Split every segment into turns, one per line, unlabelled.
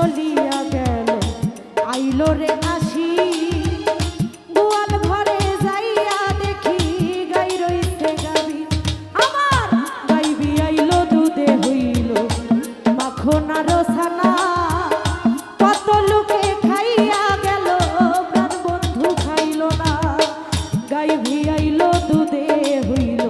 চলিয়া গেল আইলো রে আসি গোয়াল ঘরে যাইয়া দেখি গাই রইছে গাবি আমার গাইবি আইলো দুধে হইল মাখন আর ছানা কত লোকে খাইয়া গেল প্রাণ বন্ধু খাইল না গাইবি আইলো দুধে হইল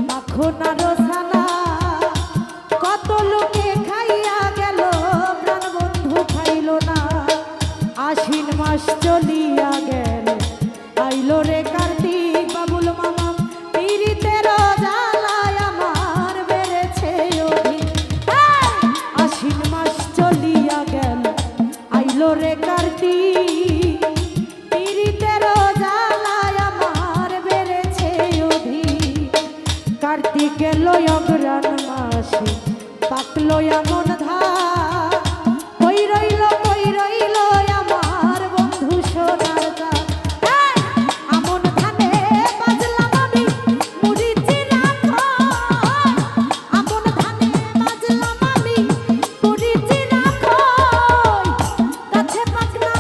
মাখন আর ছানা কত লোকে খাইয়া গেল প্রাণ বন্ধু খাইল না আশ্বিন মাস চলিয়া গেল আইলো রে কার্তিক বাবুল মামা পীড়িতের জ্বালায় আমার বেড়েছে অধিক আশ্বিন মাস চলিয়া গেল আইলো রে কার্তিক পীড়িতের জ্বালায় আমার বেড়েছে অধিক কার্তিক গেল অগ্রাণ মাসে পাকলো এমন ধান কই রইল আমার বন্ধু সোনার গান আমন ধানে বাজলাম আমি মুড়ি চিরা খই আমন ধানে বাজলাম আমি মুড়ি চিরা খই গাছে পাকনা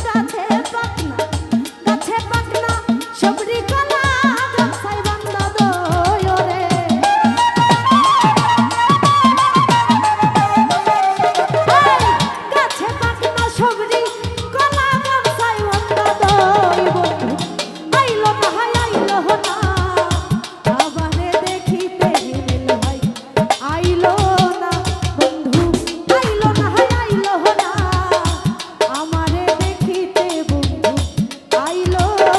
সবরি কলা গাছাই বান্দা দই ওরে গাছে পাকনা সবরি কলা গাছাই বান্দা দই বন্ধু আইলো না আবারে দেখিতে হিমেল ভাই আইলো না বন্ধু আইলো না আমারে দেখিতে বন্ধু আইলো না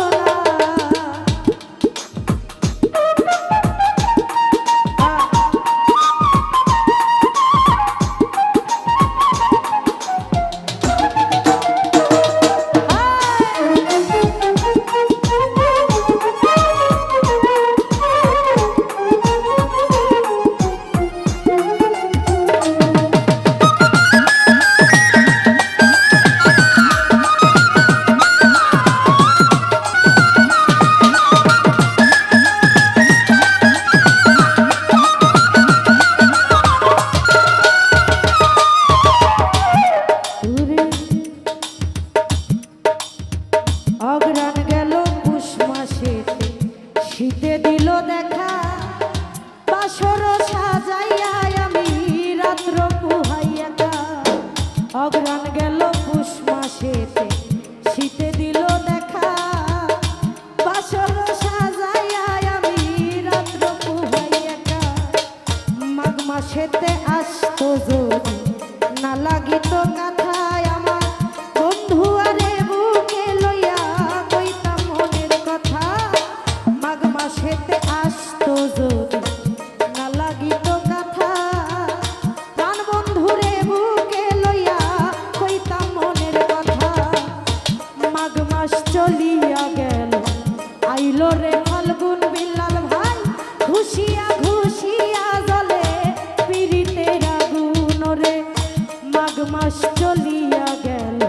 অগ্রাণ গেল পুষ মাসেতে শীতে দিল দেখা বাসর সাজাইয়া আমি রাত্র পুহাইয়া অগ্রাণ গেল পুষ মাসেতে শীতে দিল দেখা বাসর সাজাইয়া আমি রাত্র পুহাইয়া মাঘ মাসেতে আসতো যদি না লাগিত কাথায় আমার বন্ধু আরে বুকে লইয়া কইতাম মনের কথা মাঘ মাসেতে আসতো যদি না লাগিত কথা প্রাণ বন্ধুরে বুকে লইয়া কইতাম মনের কথা মাঘ মাস চলিয়া গেল আইলো রে ফাল্গুন বিল্লাল ভাই ঘুষিয়া জলে পীড়িতের আগুন রে মাঘ মাস চলিয়া গেল